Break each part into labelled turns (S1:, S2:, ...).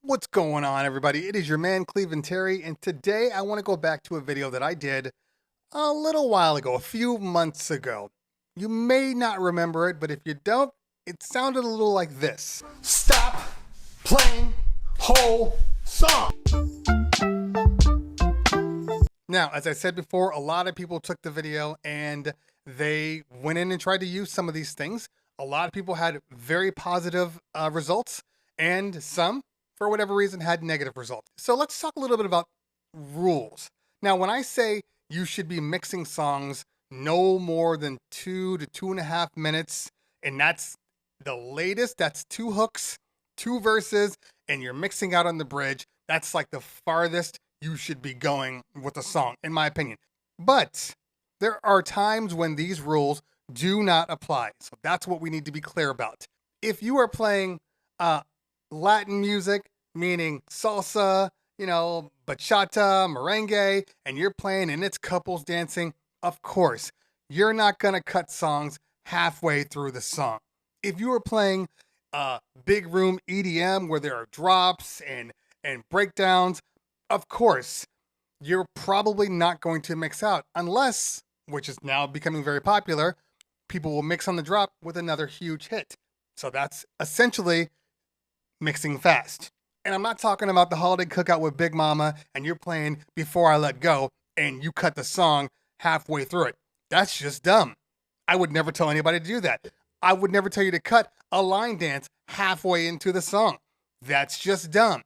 S1: What's going on, everybody? It is your man, Cleveland Terry, and today I want to go back to a video that I did a little while ago, a few months ago. You may not remember it, but if you don't, it sounded a little like this. Stop playing whole song. Now, as I said before, a lot of people took the video and they went in and tried to use some of these things. A lot of people had very positive results, and some, for whatever reason, had negative results. So let's talk a little bit about rules. Now, when I say you should be mixing songs no more than 2 to 2.5 minutes, and that's the latest, that's 2 hooks, 2 verses, and you're mixing out on the bridge, that's like the farthest you should be going with a song, in my opinion. But there are times when these rules do not apply. So that's what we need to be clear about. If you are playing Latin music, meaning salsa, bachata, merengue, and you're playing and it's couples dancing, of course, you're not going to cut songs halfway through the song. If you are playing big room EDM where there are drops and breakdowns, of course, you're probably not going to mix out unless, which is now becoming very popular, people will mix on the drop with another huge hit. So that's essentially mixing fast. And I'm not talking about the holiday cookout with Big Mama and you're playing Before I Let Go and you cut the song halfway through it. That's just dumb. I would never tell anybody to do that. I would never tell you to cut a line dance halfway into the song. That's just dumb.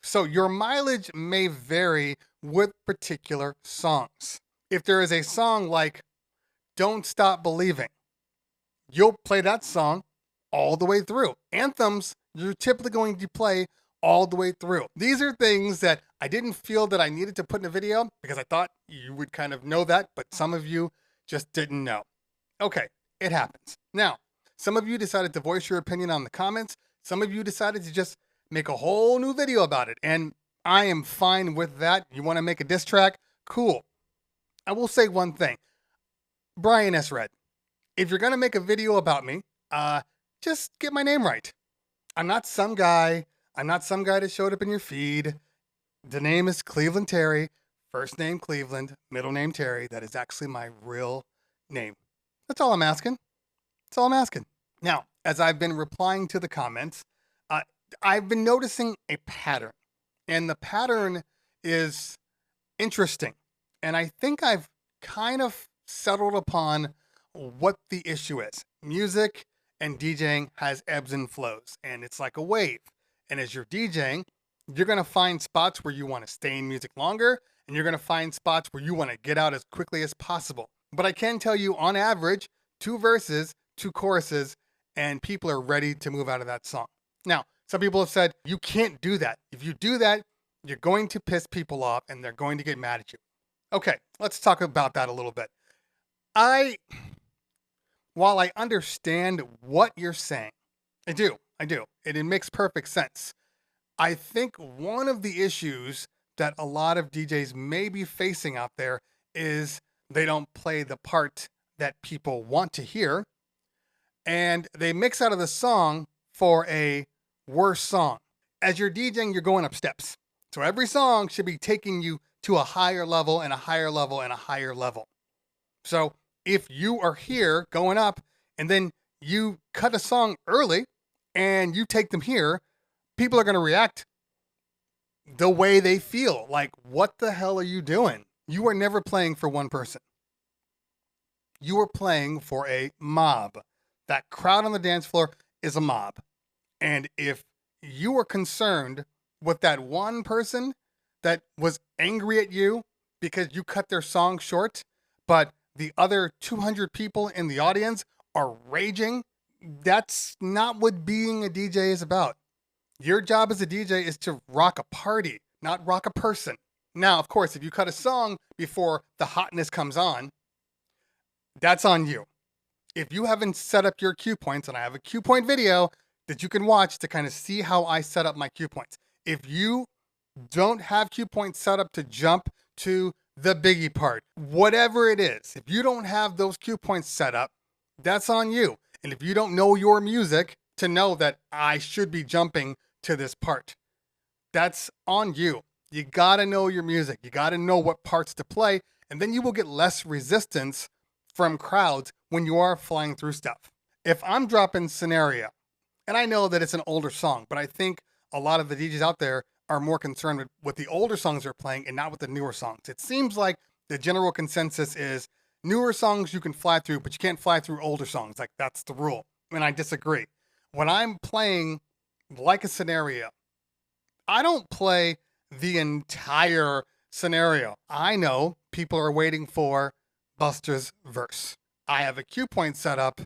S1: So your mileage may vary with particular songs. If there is a song like Don't Stop Believing, you'll play that song all the way through. Anthems, you're typically going to play all the way through. These are things that I didn't feel that I needed to put in a video because I thought you would kind of know that, but some of you just didn't know. Okay, it happens. Now, some of you decided to voice your opinion on the comments. Some of you decided to just make a whole new video about it, and I am fine with that. You want to make a diss track? Cool. I will say one thing. Brian S. Red, if you're going to make a video about me, just get my name right. I'm not some guy that showed up in your feed. The name is Cleveland Terry. First name Cleveland, middle name Terry. That is actually my real name. That's all I'm asking. That's all I'm asking. Now, as I've been replying to the comments, I've been noticing a pattern. And the pattern is interesting. And I think I've kind of settled upon what the issue is. Music and DJing has ebbs and flows, and it's like a wave. And as you're DJing, you're going to find spots where you want to stay in music longer, and you're going to find spots where you want to get out as quickly as possible. But I can tell you, on average, 2 verses, 2 choruses, and people are ready to move out of that song. Now, some people have said, you can't do that. If you do that, you're going to piss people off, and they're going to get mad at you. Okay, let's talk about that a little bit. While I understand what you're saying, I do, and it makes perfect sense. I think one of the issues that a lot of DJs may be facing out there is they don't play the part that people want to hear, and they mix out of the song for a worse song. As you're DJing, you're going up steps. So every song should be taking you to a higher level and a higher level and a higher level. So if you are here going up and then you cut a song early and you take them here, people are going to react the way they feel. Like, what the hell are you doing? You are never playing for one person. You are playing for a mob. That crowd on the dance floor is a mob. And if you are concerned with that one person that was angry at you because you cut their song short, but the other 200 people in the audience are raging, that's not what being a DJ is about. Your job as a DJ is to rock a party, not rock a person. Now, of course, if you cut a song before the hotness comes on, that's on you. If you haven't set up your cue points, and I have a cue point video that you can watch to kind of see how I set up my cue points. If you don't have cue points set up to jump to the biggie part, whatever it is, if you don't have those cue points set up, that's on you. And if you don't know your music to know that I should be jumping to this part, That's on you. You gotta know your music. You gotta know what parts to play, and then you will get less resistance from crowds when you are flying through stuff. If I'm dropping Scenario, and I know that it's an older song, but I think a lot of the DJs out there are more concerned with the older songs they're playing and not with the newer songs. It seems like the general consensus is newer songs you can fly through, but you can't fly through older songs. Like, that's the rule. And I disagree. When I'm playing like a Scenario, I don't play the entire scenario. I know people are waiting for Buster's verse. I have a cue point set up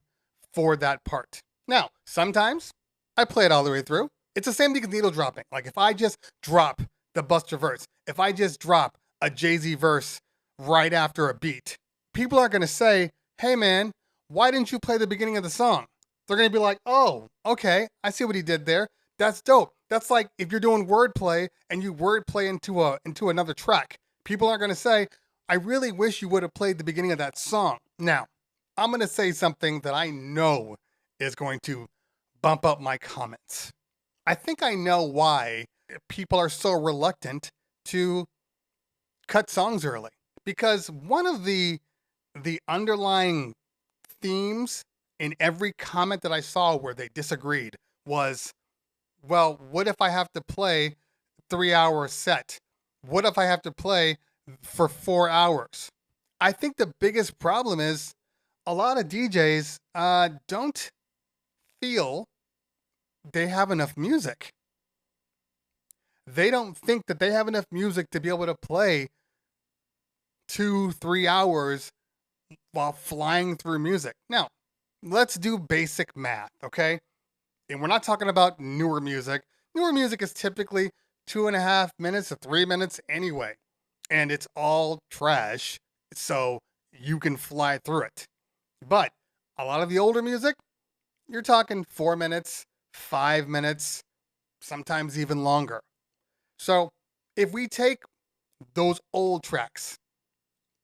S1: for that part. Now, sometimes I play it all the way through. It's the same thing as needle dropping. Like, if I just drop the Buster verse, if I just drop a Jay-Z verse right after a beat, people aren't going to say, hey man, why didn't you play the beginning of the song? They're going to be like, oh, okay, I see what he did there. That's dope. That's like if you're doing wordplay and you wordplay into another track. People aren't going to say, I really wish you would have played the beginning of that song. Now, I'm going to say something that I know is going to bump up my comments. I think I know why people are so reluctant to cut songs early. Because one of the underlying themes in every comment that I saw where they disagreed was, well, what if I have to play 3-hour set? What if I have to play for 4 hours? I think the biggest problem is a lot of DJs don't feel they have enough music. They don't think that they have enough music to be able to play 2-3 hours while flying through music. Now, let's do basic math, okay? And we're not talking about newer music. Newer music is typically 2.5 minutes to 3 minutes anyway. And it's all trash, so you can fly through it. But a lot of the older music, you're talking 4 minutes, 5 minutes, sometimes even longer. So if we take those old tracks,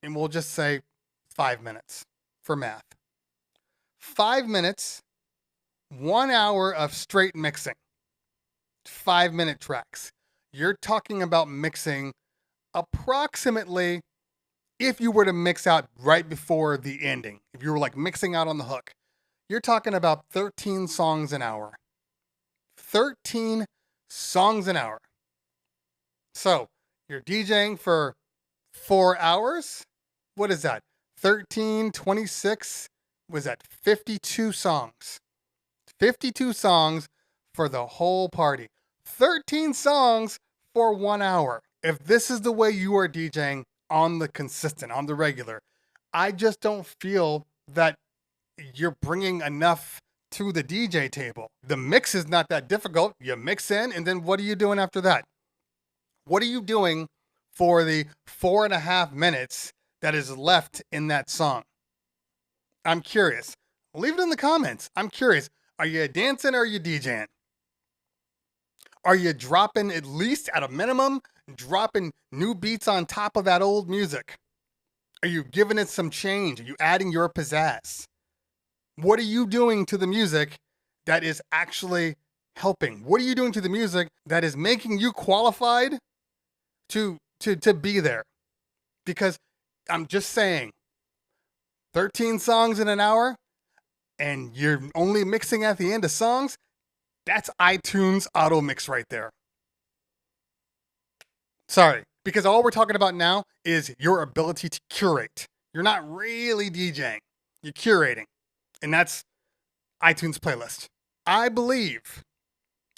S1: and we'll just say 5 minutes for math. 5 minutes, 1 hour of straight mixing. 5-minute tracks. You're talking about mixing approximately, if you were to mix out right before the ending, if you were like mixing out on the hook, you're talking about 13 songs an hour. 13 songs an hour. So you're DJing for 4 hours. What is that? 13, 26, was that 52 songs? 52 songs for the whole party. 13 songs for 1 hour. If this is the way you are DJing on the consistent, on the regular, I just don't feel that you're bringing enough to the DJ table. The mix is not that difficult. You mix in, and then what are you doing after that? What are you doing for the 4.5 minutes that is left in that song? I'm curious. Leave it in the comments. I'm curious. Are you dancing or are you DJing? Are you dropping, at least at a minimum, dropping new beats on top of that old music? Are you giving it some change? Are you adding your pizzazz? What are you doing to the music that is actually helping? What are you doing to the music that is making you qualified to be there? Because I'm just saying, 13 songs in an hour, and you're only mixing at the end of songs, that's iTunes auto mix right there. Sorry, because all we're talking about now is your ability to curate. You're not really DJing, you're curating. And that's iTunes playlist. I believe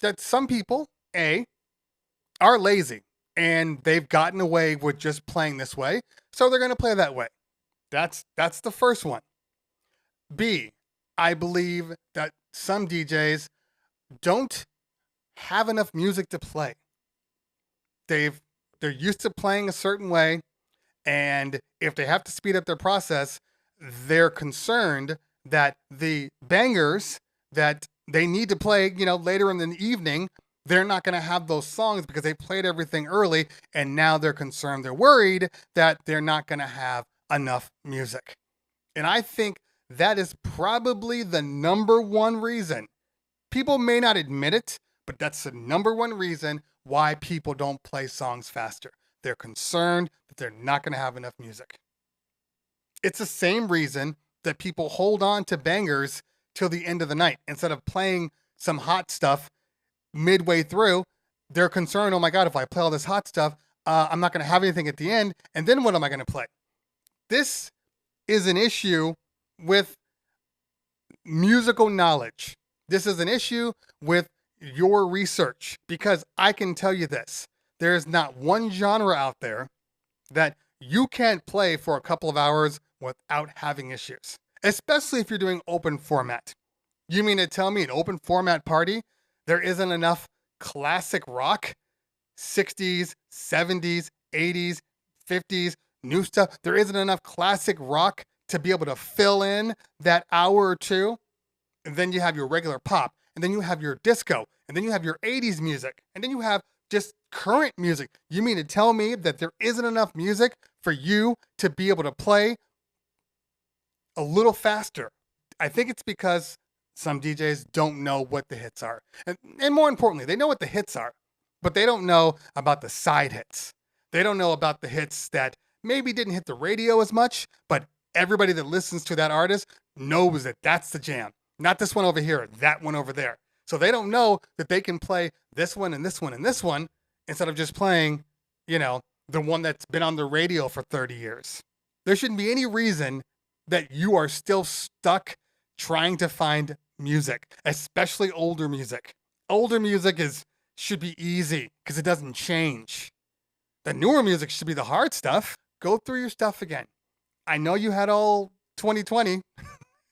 S1: that some people, are lazy and they've gotten away with just playing this way, so they're going to play that way. That's the first one. B, I believe that some DJs don't have enough music to play. They're used to playing a certain way, and if they have to speed up their process, they're concerned that the bangers that they need to play, later in the evening, they're not going to have those songs because they played everything early, and now they're concerned, they're worried that they're not going to have enough music. And I think that is probably the number one reason. People may not admit it, but that's the number one reason why people don't play songs faster. They're concerned that they're not going to have enough music. It's the same reason that people hold on to bangers till the end of the night. Instead of playing some hot stuff midway through, they're concerned, oh my God, if I play all this hot stuff, I'm not going to have anything at the end. And then what am I going to play? This is an issue with musical knowledge. This is an issue with your research, because I can tell you this. There is not one genre out there that you can't play for a couple of hours without having issues, especially if you're doing open format. You mean to tell me an open format party, there isn't enough classic rock, 60s, 70s, 80s, 50s, new stuff? There isn't enough classic rock to be able to fill in that hour or two? And then you have your regular pop, and then you have your disco, and then you have your 80s music, and then you have just current music. You mean to tell me that there isn't enough music for you to be able to play a little faster? I think it's because some DJs don't know what the hits are. And more importantly, they know what the hits are, but they don't know about the side hits. They don't know about the hits that maybe didn't hit the radio as much, but everybody that listens to that artist knows that that's the jam. Not this one over here, that one over there. So they don't know that they can play this one and this one and this one instead of just playing, the one that's been on the radio for 30 years. There shouldn't be any reason that you are still stuck trying to find music, especially older music. Older music should be easy because it doesn't change. The newer music should be the hard stuff. Go through your stuff again. I know you had all 2020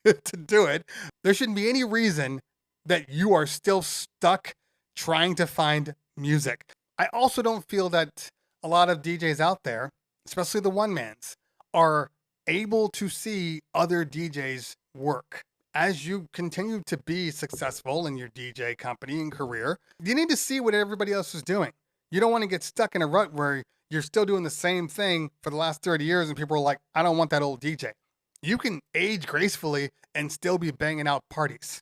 S1: to do it. There shouldn't be any reason that you are still stuck trying to find music. I also don't feel that a lot of DJs out there, especially the one-mans, are able to see other DJs work. As you continue to be successful in your DJ company and career, you need to see what everybody else is doing. You don't want to get stuck in a rut where you're still doing the same thing for the last 30 years and people are like, I don't want that old DJ. You can age gracefully and still be banging out parties.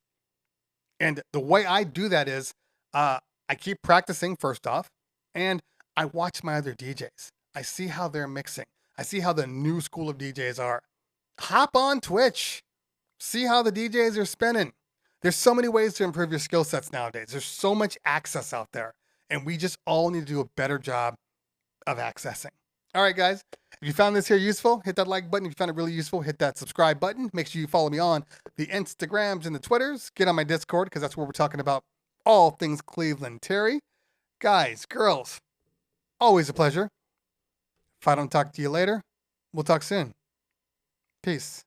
S1: And the way I do that is I keep practicing first off, and I watch my other DJs. I see how they're mixing. I see how the new school of DJs are. Hop on Twitch. See how the DJs are spinning. There's so many ways to improve your skill sets nowadays. There's so much access out there, and we just all need to do a better job of accessing. All right, guys, if you found this here useful, hit that like button. If you found it really useful, hit that subscribe button. Make sure you follow me on the Instagrams and the Twitters. Get on my Discord because that's where we're talking about all things Cleveland Terry. Guys, girls, always a pleasure. If I don't talk to you later, we'll talk soon. Peace.